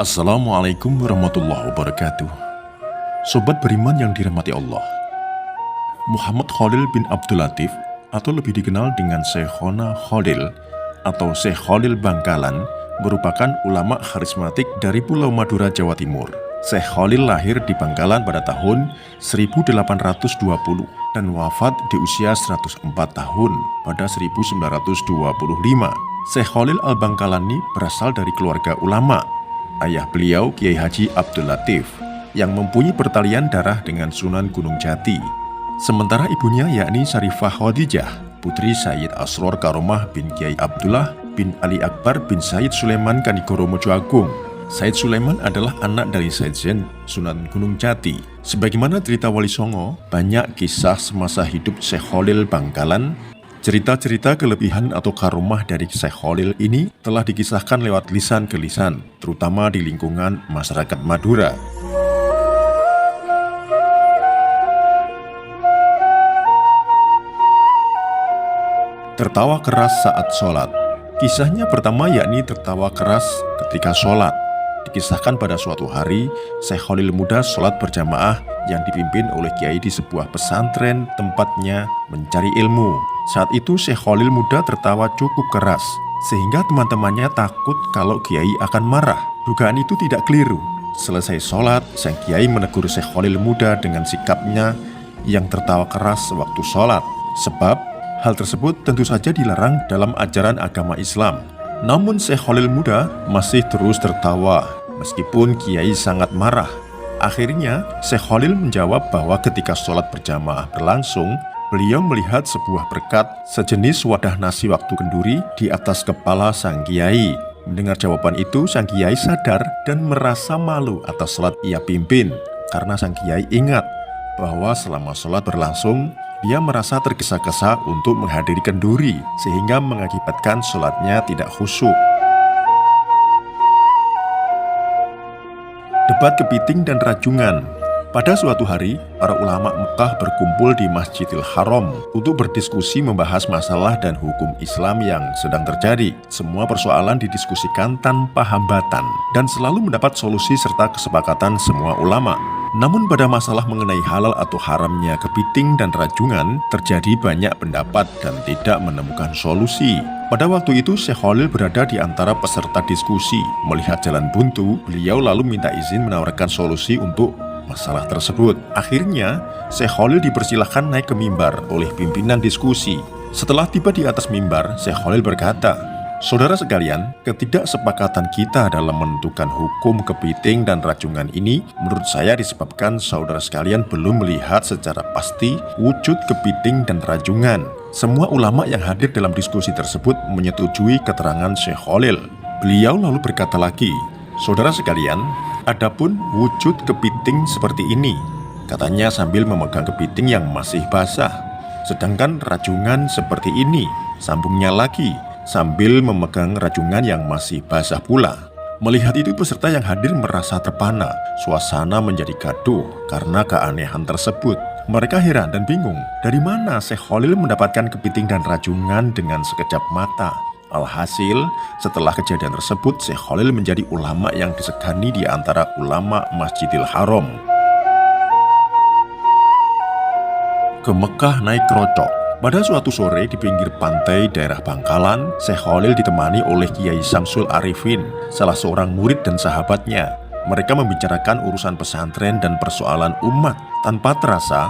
Assalamualaikum warahmatullahi wabarakatuh. Sobat beriman yang dirahmati Allah, Muhammad Khalil bin Abdul Latif atau lebih dikenal dengan Syekhona Khalil atau Syekh Khalil Bangkalan merupakan ulama karismatik dari Pulau Madura, Jawa Timur. Syekh Khalil lahir di Bangkalan pada tahun 1820 dan wafat di usia 104 tahun pada 1925. Syekh Khalil Al-Bangkalani berasal dari keluarga ulama. Ayah beliau Kiai Haji Abdul Latif yang mempunyai pertalian darah dengan Sunan Gunung Jati. Sementara ibunya yakni Syarifah Khadijah, putri Sayyid Asror Karomah bin Kiai Abdullah bin Ali Akbar bin Sayyid Sulaiman Kanigoro Mojo Agung. Sayyid Sulaiman adalah anak dari Sayyid Zain Sunan Gunung Jati. Sebagaimana cerita Wali Songo, banyak kisah semasa hidup Syekh Khalil Bangkalan. Cerita-cerita kelebihan atau karomah dari Syekh Khalil ini telah dikisahkan lewat lisan ke lisan, terutama di lingkungan masyarakat Madura. Tertawa keras saat sholat. Kisahnya pertama yakni tertawa keras ketika sholat. Dikisahkan pada suatu hari, Syekh Khalil muda sholat berjamaah yang dipimpin oleh kiai di sebuah pesantren tempatnya mencari ilmu. Saat itu Syekh Khalil muda tertawa cukup keras, sehingga teman-temannya takut kalau kiai akan marah. Dugaan itu tidak keliru. Selesai sholat, sang kiai menegur Syekh Khalil muda dengan sikapnya yang tertawa keras waktu sholat. Sebab hal tersebut tentu saja dilarang dalam ajaran agama Islam. Namun Syekh Khalil muda masih terus tertawa meskipun kiai sangat marah. Akhirnya Syekh Khalil menjawab bahwa ketika sholat berjamaah berlangsung, beliau melihat sebuah berkat sejenis wadah nasi waktu kenduri di atas kepala sang kiai. Mendengar jawaban itu, sang kiai sadar dan merasa malu atas sholat ia pimpin, karena sang kiai ingat bahwa selama sholat berlangsung dia merasa tergesa-gesa untuk menghadiri kenduri, sehingga mengakibatkan sholatnya tidak khusyuk. Debat kepiting dan rajungan. Pada suatu hari, para ulama Mekah berkumpul di Masjidil Haram untuk berdiskusi membahas masalah dan hukum Islam yang sedang terjadi. Semua persoalan didiskusikan tanpa hambatan dan selalu mendapat solusi serta kesepakatan semua ulama. Namun pada masalah mengenai halal atau haramnya kepiting dan rajungan, terjadi banyak pendapat dan tidak menemukan solusi. Pada waktu itu Syekh Khalil berada di antara peserta diskusi. Melihat jalan buntu, beliau lalu minta izin menawarkan solusi untuk masalah tersebut. Akhirnya, Syekh Khalil dipersilahkan naik ke mimbar oleh pimpinan diskusi. Setelah tiba di atas mimbar, Syekh Khalil berkata, "Saudara sekalian, ketidaksepakatan kita dalam menentukan hukum kepiting dan rajungan ini menurut saya disebabkan saudara sekalian belum melihat secara pasti wujud kepiting dan rajungan." Semua ulama yang hadir dalam diskusi tersebut menyetujui keterangan Syekh Khalil. Beliau lalu berkata lagi, "Saudara sekalian, adapun wujud kepiting seperti ini," katanya sambil memegang kepiting yang masih basah. "Sedangkan rajungan seperti ini," sambungnya lagi sambil memegang rajungan yang masih basah pula. Melihat itu peserta yang hadir merasa terpana. Suasana menjadi gaduh karena keanehan tersebut. Mereka heran dan bingung, dari mana Syekh Khalil mendapatkan kepiting dan rajungan dengan sekejap mata. Alhasil, setelah kejadian tersebut, Syekh Khalil menjadi ulama yang disegani di antara ulama Masjidil Haram. Ke Mekah naik kerocok. Pada suatu sore di pinggir pantai daerah Bangkalan, Syekh Khalil ditemani oleh Kiai Samsul Arifin, salah seorang murid dan sahabatnya. Mereka membicarakan urusan pesantren dan persoalan umat. Tanpa terasa,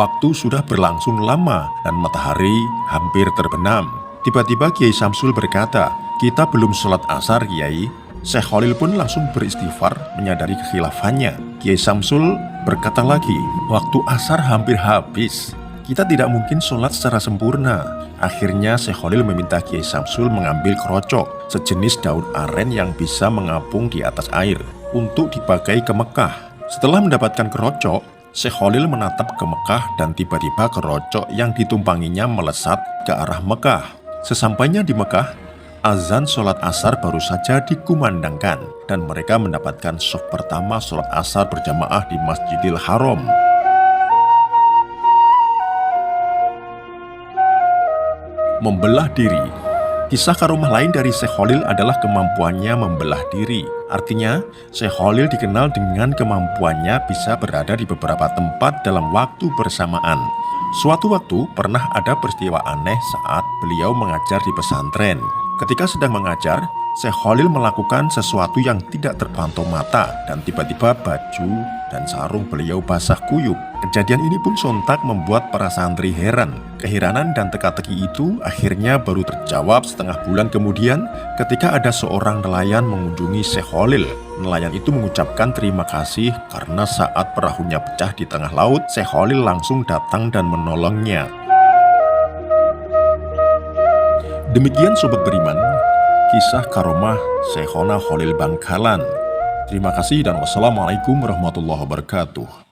waktu sudah berlangsung lama dan matahari hampir terbenam. Tiba-tiba Kiai Samsul berkata, "Kita belum sholat asar, Kiai." Syekh Khalil pun langsung beristighfar menyadari kekhilafannya. Kiai Samsul berkata lagi, "Waktu asar hampir habis. Kita tidak mungkin sholat secara sempurna." Akhirnya Syekh Khalil meminta Kiai Samsul mengambil kerocok, sejenis daun aren yang bisa mengapung di atas air, untuk dipakai ke Mekah. Setelah mendapatkan kerocok, Syekh Khalil menatap ke Mekah dan tiba-tiba kerocok yang ditumpanginya melesat ke arah Mekah. Sesampainya di Mekah, azan sholat asar baru saja dikumandangkan dan mereka mendapatkan shaf pertama sholat asar berjamaah di Masjidil Haram. Membelah diri. Kisah karomah lain dari Syekh Khalil adalah kemampuannya membelah diri. Artinya, Syekh Khalil dikenal dengan kemampuannya bisa berada di beberapa tempat dalam waktu bersamaan. Suatu waktu pernah ada peristiwa aneh saat beliau mengajar di pesantren. Ketika sedang mengajar, Syekh Khalil melakukan sesuatu yang tidak terpantau mata dan tiba-tiba baju dan sarung beliau basah kuyup. Kejadian ini pun sontak membuat para santri heran. Keheranan dan teka-teki itu akhirnya baru terjawab setengah bulan kemudian ketika ada seorang nelayan mengunjungi Syekh Khalil. Nelayan itu mengucapkan terima kasih karena saat perahunya pecah di tengah laut, Syekh Khalil langsung datang dan menolongnya. Demikian Sobat Beriman, kisah karomah Syekhona Khalil Bangkalan. Terima kasih dan wassalamualaikum warahmatullahi wabarakatuh.